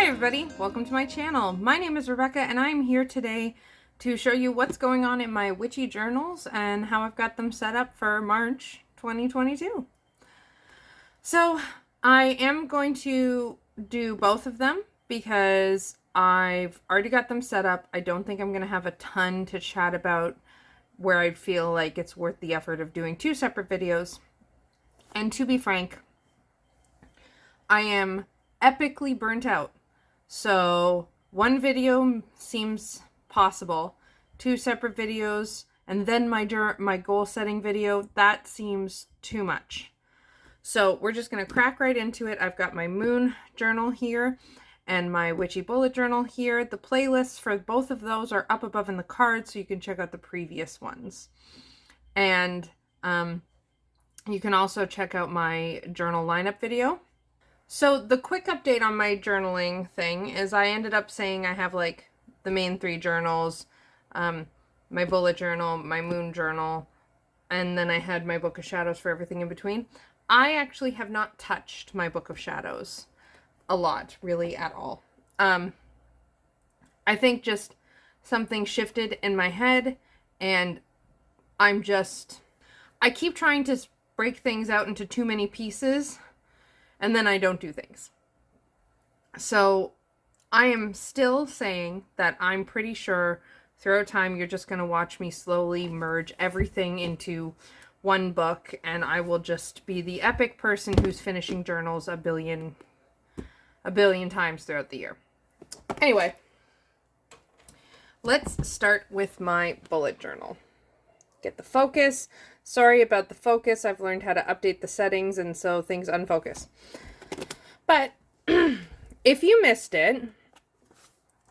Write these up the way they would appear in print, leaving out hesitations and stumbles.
Hi everybody, welcome to my channel. My name is Rebecca and I'm here today to show you what's going on in my witchy journals and how I've got them set up for March 2022. So I am going to do both of them because I've already got them set up. I don't think I'm going to have a ton to chat about where I feel like it's worth the effort of doing two separate videos. And to be frank, I am epically burnt out. So one video seems possible, two separate videos, and then my goal setting video, that seems too much. So we're just going to crack right into it. I've got my moon journal here and my witchy bullet journal here. The playlists for both of those are up above in the card, so you can check out the previous ones. And you can also check out my journal lineup video. So the quick update on my journaling thing is I ended up saying I have like the main three journals, my bullet journal, my moon journal, and then I had my book of shadows for everything in between. I actually have not touched my book of shadows a lot, really, at all. I think just something shifted in my head and I keep trying to break things out into too many pieces and then I don't do things. So I am still saying that I'm pretty sure throughout time you're just going to watch me slowly merge everything into one book and I will just be the epic person who's finishing journals a billion times throughout the year. Anyway, let's start with my bullet journal. Get the focus. Sorry about the focus. I've learned how to update the settings and so things unfocus. But if you missed it,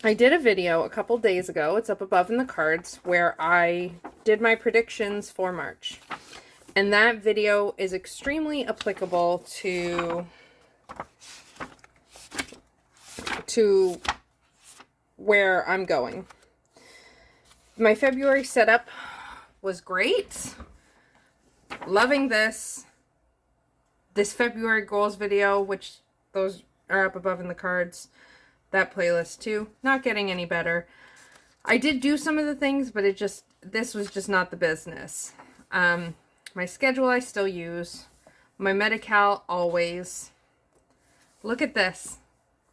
I did a video a couple days ago. It's up above in the cards where I did my predictions for March. And that video is extremely applicable to where I'm going. My February setup was great. Loving this February goals video, which those are up above in the cards. That playlist too. Not getting any better. I did do some of the things, but this was just not the business. My schedule I still use. My Medi-Cal always. Look at this.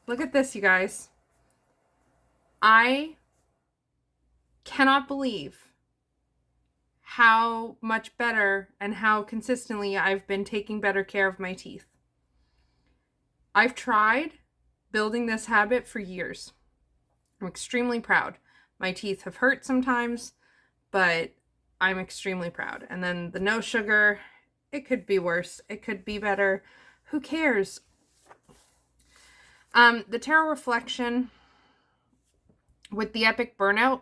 Look at this, you guys. I cannot believe how much better and how consistently I've been taking better care of my teeth. I've tried building this habit for years. I'm extremely proud. My teeth have hurt sometimes, but I'm extremely proud. And then the no sugar, it could be worse. It could be better. Who cares? The tarot reflection with the epic burnout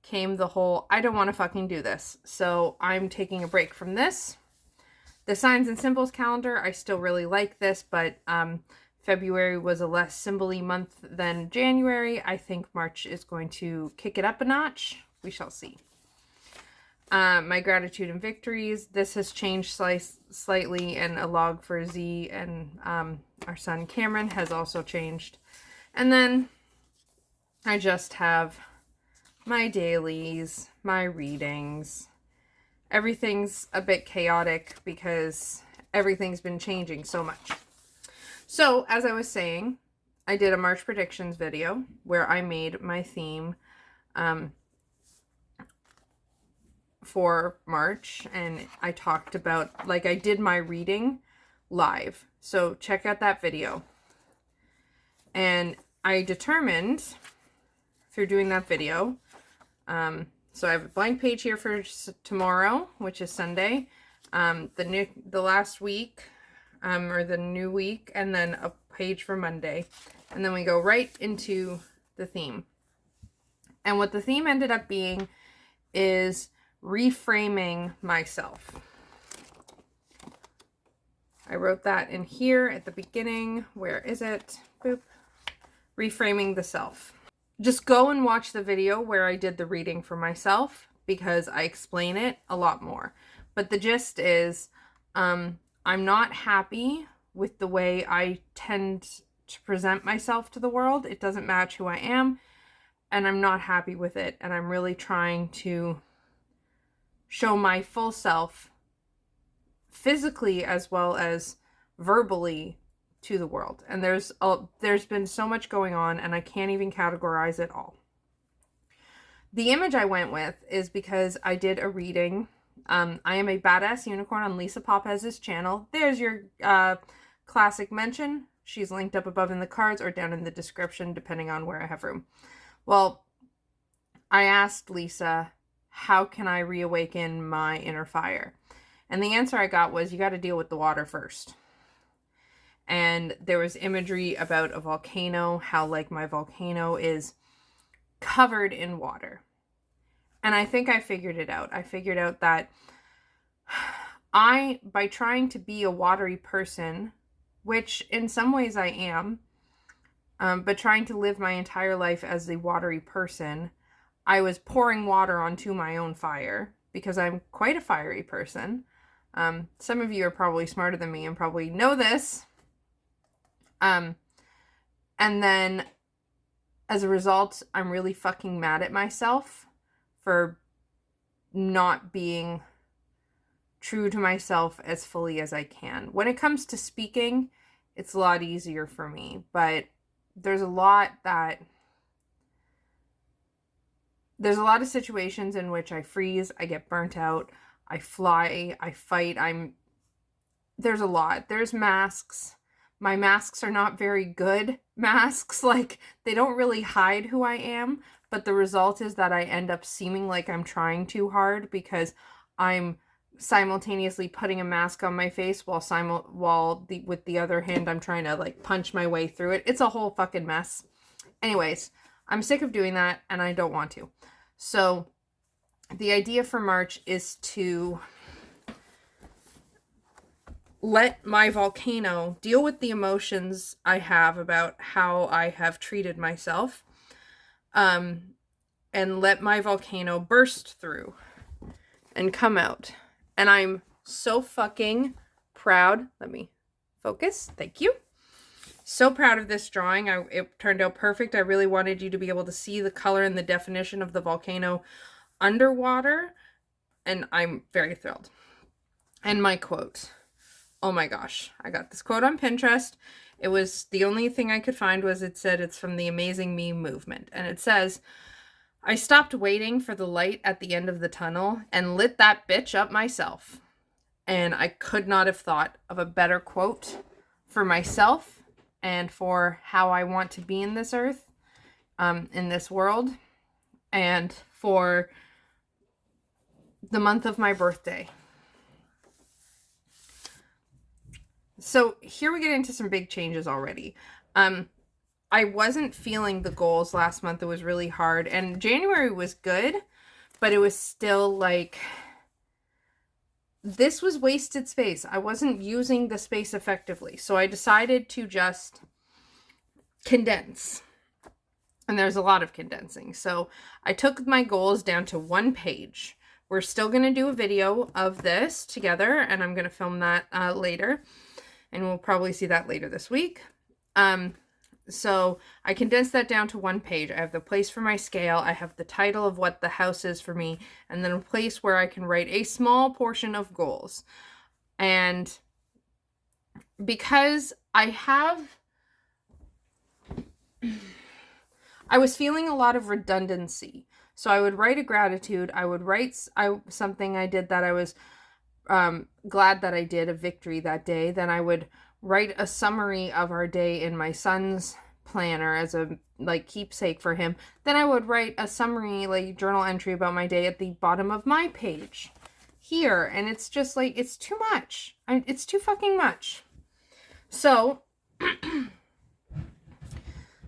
came the whole, I don't want to fucking do this. So I'm taking a break from this. The signs and symbols calendar, I still really like this, but February was a less symbol-y month than January. I think March is going to kick it up a notch. We shall see. My gratitude and victories. This has changed slightly, and a log for Z and our son Cameron has also changed. And then I just have my dailies, my readings. Everything's a bit chaotic because everything's been changing so much. So, as I was saying, I did a March predictions video where I made my theme for March, and I talked about, like, I did my reading live. So, check out that video. And I determined through doing that video, so I have a blank page here for tomorrow, which is Sunday, the last week, or the new week, and then a page for Monday. And then we go right into the theme. And what the theme ended up being is reframing myself. I wrote that in here at the beginning. Where is it? Boop. Reframing the self. Just go and watch the video where I did the reading for myself because I explain it a lot more. But the gist is, I'm not happy with the way I tend to present myself to the world. It doesn't match who I am, and I'm not happy with it. And I'm really trying to show my full self physically as well as verbally to the world. And there's been so much going on, and I can't even categorize it all. The image I went with is because I did a reading. I am a badass unicorn on Lisa Popez's channel. There's your classic mention. She's linked up above in the cards or down in the description, depending on where I have room. Well, I asked Lisa, how can I reawaken my inner fire? And the answer I got was, you got to deal with the water first. And there was imagery about a volcano, how like my volcano is covered in water. And I think I figured it out. I figured out that by trying to be a watery person, which in some ways I am, but trying to live my entire life as a watery person, I was pouring water onto my own fire because I'm quite a fiery person. Some of you are probably smarter than me and probably know this. And then as a result, I'm really fucking mad at myself for not being true to myself as fully as I can. When it comes to speaking, it's a lot easier for me, but there's a lot of situations in which I freeze, I get burnt out, I fly, I fight, there's a lot. There's masks. My masks are not very good masks. Like, they don't really hide who I am, but the result is that I end up seeming like I'm trying too hard because I'm simultaneously putting a mask on my face while with the other hand I'm trying to like punch my way through it. It's a whole fucking mess. Anyways, I'm sick of doing that and I don't want to. So the idea for March is to let my volcano deal with the emotions I have about how I have treated myself, and let my volcano burst through and come out. And I'm so fucking proud. Let me focus. Thank you. So proud of this drawing. It turned out perfect. I really wanted you to be able to see the color and the definition of the volcano underwater, and I'm very thrilled. And my quote. Oh my gosh. I got this quote on Pinterest. It was the only thing I could find was it said it's from the Amazing Me movement. And it says, I stopped waiting for the light at the end of the tunnel and lit that bitch up myself. And I could not have thought of a better quote for myself and for how I want to be in this earth, in this world, and for the month of my birthday. So here we get into some big changes already. I wasn't feeling the goals last month. It was really hard. And January was good, but it was still like, this was wasted space. I wasn't using the space effectively. So I decided to just condense. And there's a lot of condensing. So I took my goals down to 1 page. We're still going to do a video of this together, and I'm going to film that later. And we'll probably see that later this week. So I condensed that down to 1 page. I have the place for my scale. I have the title of what the house is for me. And then a place where I can write a small portion of goals. And because I was feeling a lot of redundancy. So I would write a gratitude. I would write something I did that I was glad that I did, a victory that day. Then I would write a summary of our day in my son's planner as a like keepsake for him. Then I would write a summary, like journal entry about my day at the bottom of my page here. And it's just like, it's too much. It's too fucking much. So,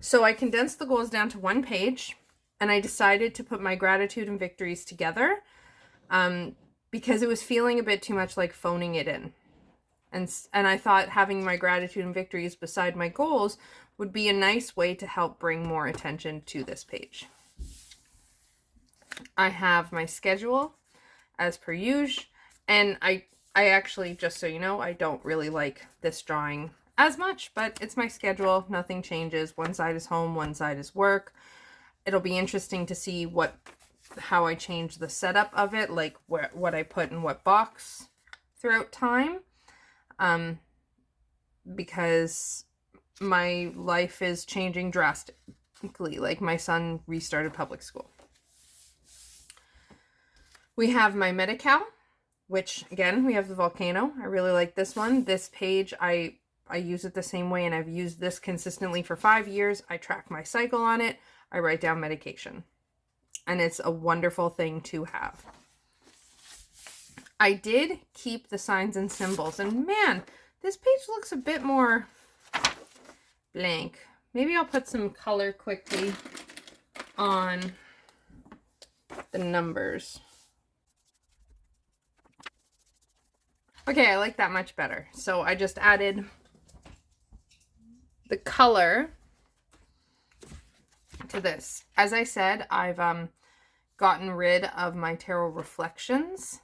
so I condensed the goals down to 1 page, and I decided to put my gratitude and victories together, because it was feeling a bit too much like phoning it in. And I thought having my gratitude and victories beside my goals would be a nice way to help bring more attention to this page. I have my schedule as per usual. And I actually, just so you know, I don't really like this drawing as much, but it's my schedule. Nothing changes. One side is home, one side is work. It'll be interesting to see how I change the setup of it, like what I put in what box throughout time. Because my life is changing drastically. Like, my son restarted public school. We have my Medi-Cal, which, again, we have the volcano. I really like this one. This page, I use it the same way, and I've used this consistently for 5 years. I track my cycle on it. I write down medication. And it's a wonderful thing to have. I did keep the signs and symbols. And man, this page looks a bit more blank. Maybe I'll put some color quickly on the numbers. Okay, I like that much better. So I just added the color to this. As I said, I've gotten rid of my tarot reflections.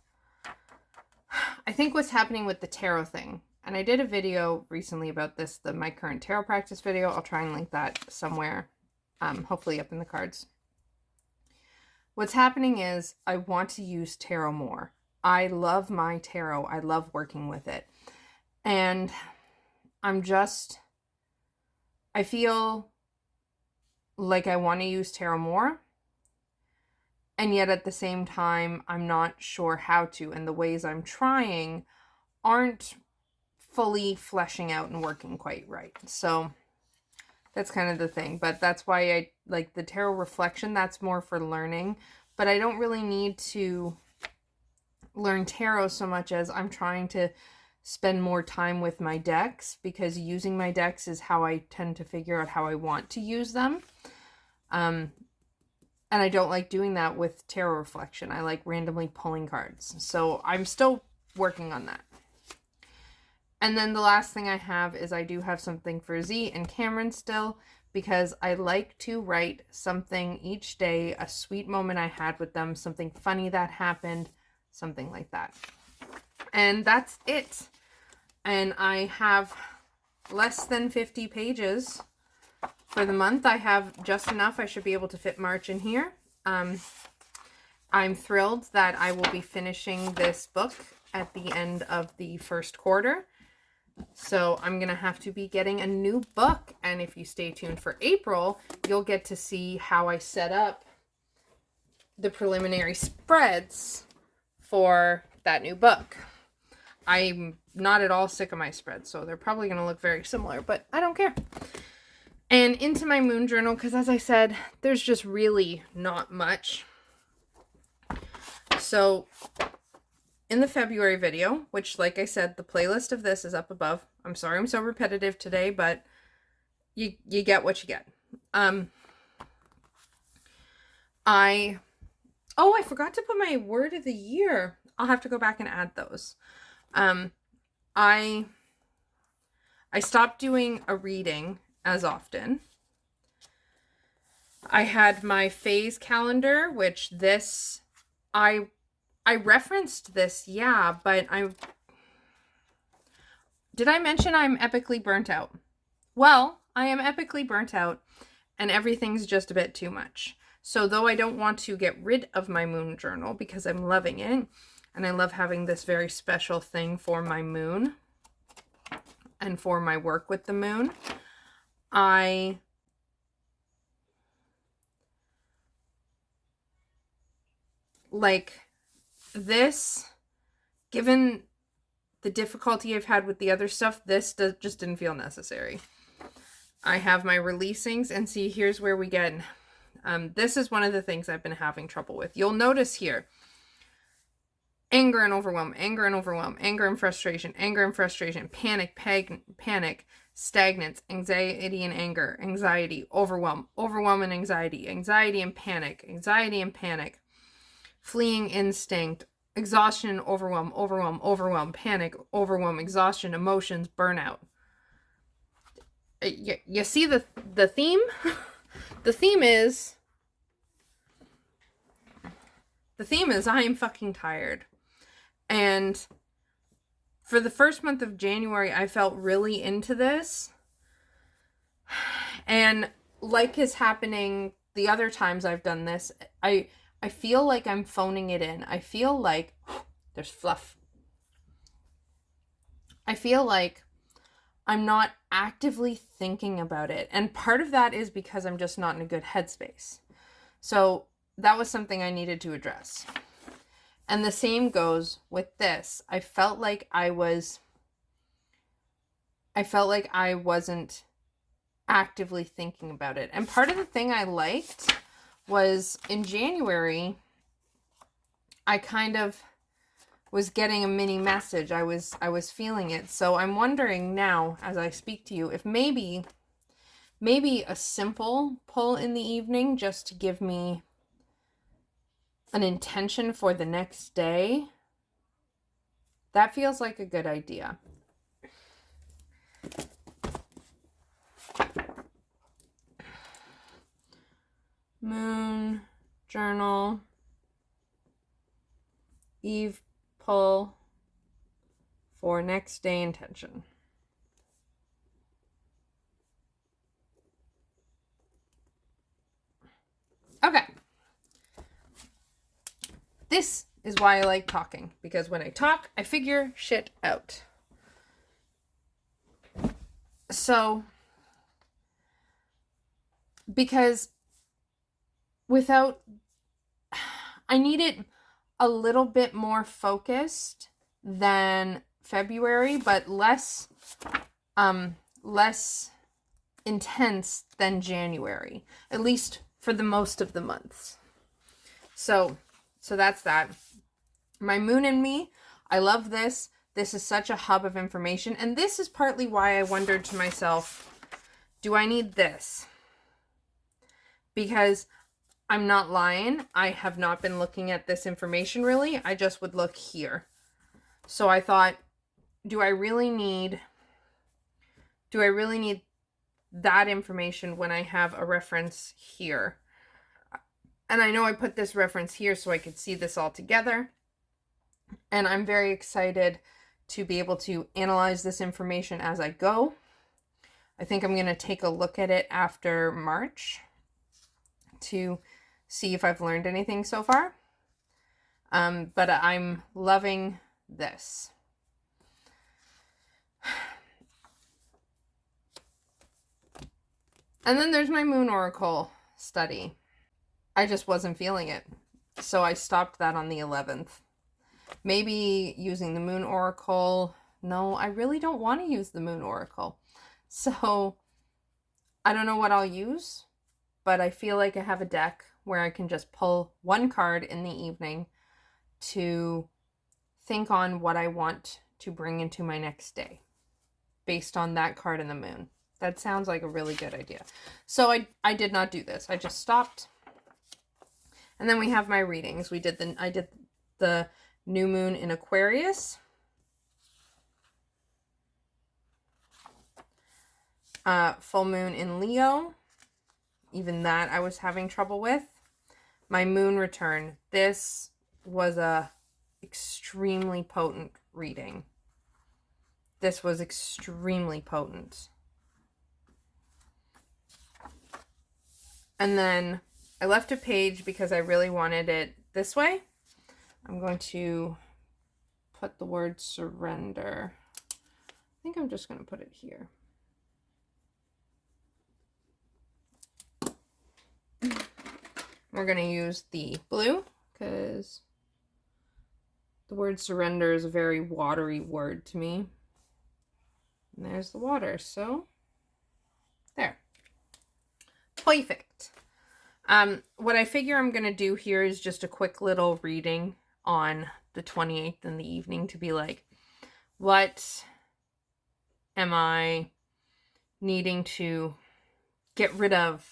I think what's happening with the tarot thing, and I did a video recently about this, my current tarot practice video. I'll try and link that somewhere, hopefully up in the cards. What's happening is I want to use tarot more. I love my tarot. I love working with it. And I feel like I want to use tarot more. And yet at the same time, I'm not sure how to. And the ways I'm trying aren't fully fleshing out and working quite right. So that's kind of the thing. But that's why I like the tarot reflection. That's more for learning. But I don't really need to learn tarot so much as I'm trying to spend more time with my decks, because using my decks is how I tend to figure out how I want to use them. And I don't like doing that with tarot reflection. I like randomly pulling cards. So I'm still working on that. And then the last thing I have is I do have something for Z and Cameron still, because I like to write something each day, a sweet moment I had with them, something funny that happened, something like that. And that's it. And I have less than 50 pages for the month. I have just enough. I should be able to fit March in here. I'm thrilled that I will be finishing this book at the end of the first quarter. So I'm going to have to be getting a new book. And if you stay tuned for April, you'll get to see how I set up the preliminary spreads for that new book. I'm not at all sick of my spreads, so they're probably going to look very similar, but I don't care. And into my moon journal, because as I said, there's just really not much. So in the February video, which, like I said, the playlist of this is up above. I'm sorry I'm so repetitive today, but you get what you get. I forgot to put my word of the year. I'll have to go back and add those. I stopped doing a reading as often. I had my phase calendar, which I referenced this, yeah, but did I mention I'm epically burnt out? Well, I am epically burnt out, and everything's just a bit too much. So though I don't want to get rid of my moon journal because I'm loving it, and I love having this very special thing for my moon and for my work with the moon, I like this, given the difficulty I've had with the other stuff, this just didn't feel necessary. I have my releasings, and see, here's where we get, this is one of the things I've been having trouble with. You'll notice here, anger and overwhelm, anger and overwhelm, anger and frustration, panic, stagnance, anxiety and anger, anxiety, overwhelm and anxiety, anxiety and panic, fleeing instinct, exhaustion and overwhelm, panic, overwhelm, exhaustion, emotions, burnout. You see the theme? The theme is I am fucking tired. And for the first month of January, I felt really into this. And like is happening the other times I've done this, I feel like I'm phoning it in. I feel like there's fluff. I feel like I'm not actively thinking about it. And part of that is because I'm just not in a good headspace. So that was something I needed to address. And the same goes with this. I felt like I wasn't actively thinking about it. And part of the thing I liked was in January, I kind of was getting a mini message. I was feeling it. So I'm wondering now, as I speak to you, if maybe a simple pull in the evening just to give me an intention for the next day, that feels like a good idea. Moon journal, eve pull for next day intention. Okay. This is why I like talking, because when I talk, I figure shit out. So, because I need it a little bit more focused than February, but less intense than January, at least for the most of the months. So that's that. My moon and me, I love this. This is such a hub of information, and this is partly why I wondered to myself, do I need this? Because I'm not lying. I have not been looking at this information really. I just would look here. So I thought, do I really need that information when I have a reference here? And I know I put this reference here so I could see this all together. And I'm very excited to be able to analyze this information as I go. I think I'm going to take a look at it after March to see if I've learned anything so far. But I'm loving this. And then there's my Moon Oracle study. I just wasn't feeling it. So I stopped that on the 11th. Maybe using the Moon Oracle. No, I really don't want to use the Moon Oracle. So I don't know what I'll use, but I feel like I have a deck where I can just pull one card in the evening to think on what I want to bring into my next day based on that card in the moon. That sounds like a really good idea. So I did not do this. I just stopped. And then we have my readings. I did the new moon in Aquarius. Full moon in Leo. Even that I was having trouble with. My moon return. This was a extremely potent reading. This was extremely potent. And then I left a page because I really wanted it this way. I'm going to put the word surrender. I think I'm just going to put it here. We're going to use the blue because the word surrender is a very watery word to me. And there's the water, so there. Perfect. What I figure I'm going to do here is just a quick little reading on the 28th in the evening to be like, what am I needing to get rid of?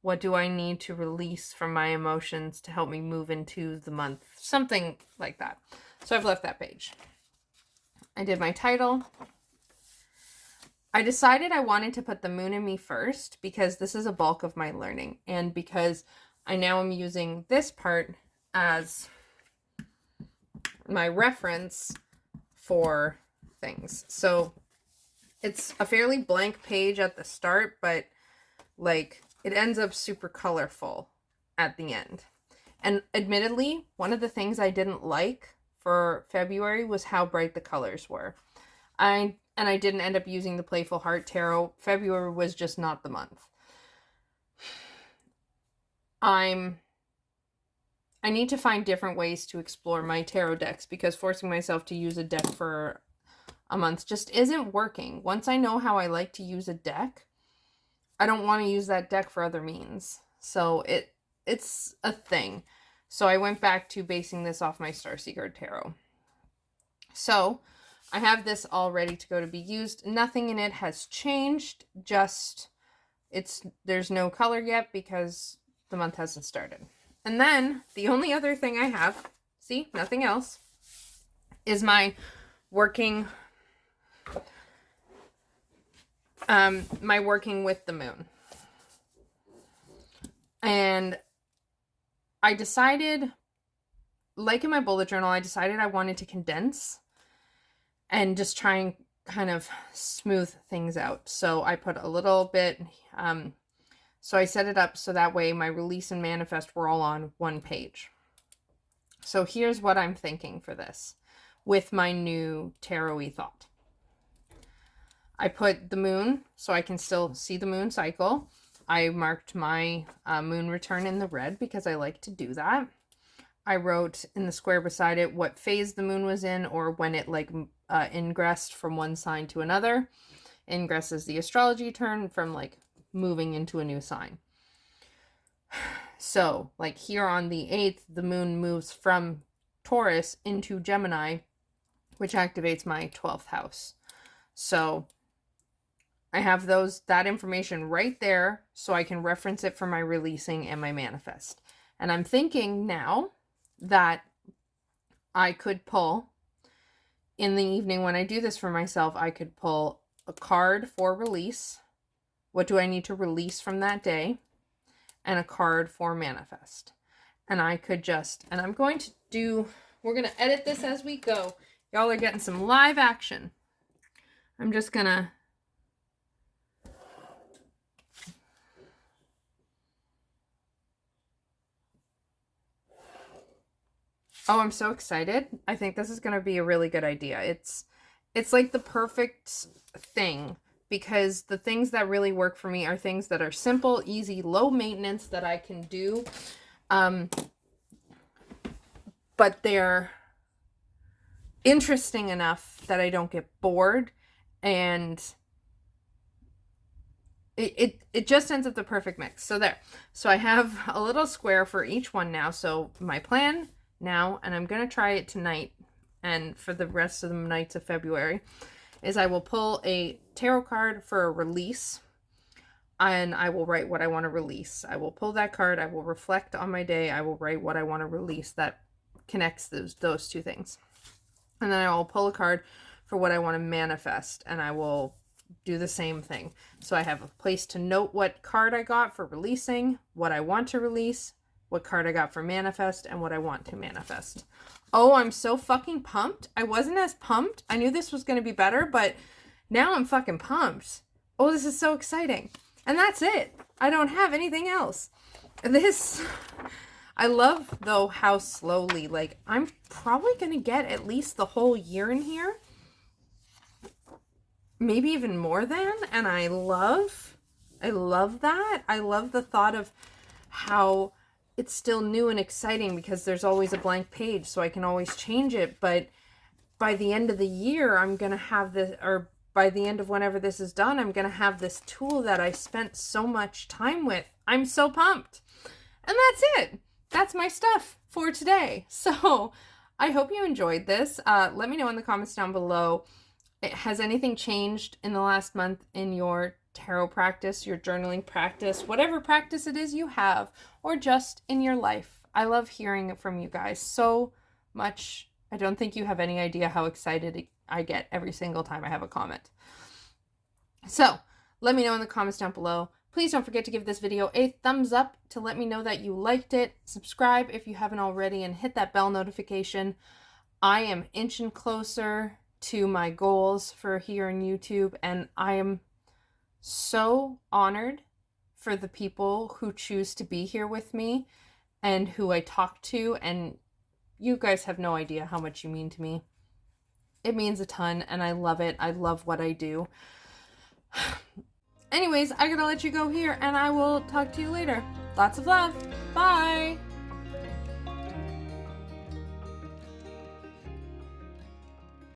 What do I need to release from my emotions to help me move into the month? Something like that. So I've left that page. I did my title. I decided I wanted to put the moon in me first because this is a bulk of my learning. And because I now am using this part as my reference for things. So it's a fairly blank page at the start, but like it ends up super colorful at the end. And admittedly, one of the things I didn't like for February was how bright the colors were. I didn't end up using the Playful Heart Tarot. February was just not the month. I need to find different ways to explore my tarot decks, because forcing myself to use a deck for a month just isn't working. Once I know how I like to use a deck, I don't want to use that deck for other means. So it's a thing. So I went back to basing this off my Starseeker Tarot. So I have this all ready to go to be used. Nothing in it has changed. Just there's no color yet because the month hasn't started. And then the only other thing I have, see, nothing else, is my working with the moon. And I decided, like in my bullet journal, I decided I wanted to condense and just try and kind of smooth things out. So I put a little bit, so I set it up so that way my release and manifest were all on one page. So here's what I'm thinking for this with my new tarot-y thought. I put the moon so I can still see the moon cycle. I marked my moon return in the red because I like to do that. I wrote in the square beside it what phase the moon was in, or when it like ingressed from one sign to another. Ingress is the astrology term from like moving into a new sign. So like here on the 8th, the moon moves from Taurus into Gemini, which activates my 12th house. So I have that information right there so I can reference it for my releasing and my manifest. And I'm thinking now that I could pull, in the evening when I do this for myself, I could pull a card for release. What do I need to release from that day? And a card for manifest. And I could just, and I'm going to do, we're going to edit this as we go. Y'all are getting some live action. I'm just going to, oh, I'm so excited. I think this is going to be a really good idea. It's like the perfect thing, because the things that really work for me are things that are simple, easy, low maintenance that I can do. But they're interesting enough that I don't get bored, and it just ends up the perfect mix. So there. So I have a little square for each one now. So my plan now, and I'm going to try it tonight and for the rest of the nights of February, is I will pull a tarot card for a release, and I will write what I want to release. I will pull that card, I will reflect on my day, I will write what I want to release that connects those two things. And then I will pull a card for what I want to manifest, and I will do the same thing. So I have a place to note what card I got for releasing, what I want to release, what card I got for manifest, and what I want to manifest. Oh, I'm so fucking pumped. I wasn't as pumped. I knew this was going to be better, but now I'm fucking pumped. Oh, this is so exciting. And that's it. I don't have anything else. I love, though, how slowly, like, I'm probably going to get at least the whole year in here. Maybe even more than. And I love that. I love the thought of how it's still new and exciting, because there's always a blank page, so I can always change it. But by the end of the year, I'm going to have this, or by the end of whenever this is done, I'm going to have this tool that I spent so much time with. I'm so pumped. And that's it. That's my stuff for today. So I hope you enjoyed this. Let me know in the comments down below. Has anything changed in the last month in your tarot practice, your journaling practice, whatever practice it is you have, or just in your life? I love hearing it from you guys so much. I don't think you have any idea how excited I get every single time I have a comment. So let me know in the comments down below. Please don't forget to give this video a thumbs up to let me know that you liked it. Subscribe if you haven't already, and hit that bell notification. I am inching closer to my goals for here on YouTube, and I am so honored for the people who choose to be here with me and who I talk to, and you guys have no idea how much you mean to me. It means a ton, and I love it. I love what I do. Anyways, I gotta let you go here, and I will talk to you later. Lots of love. Bye!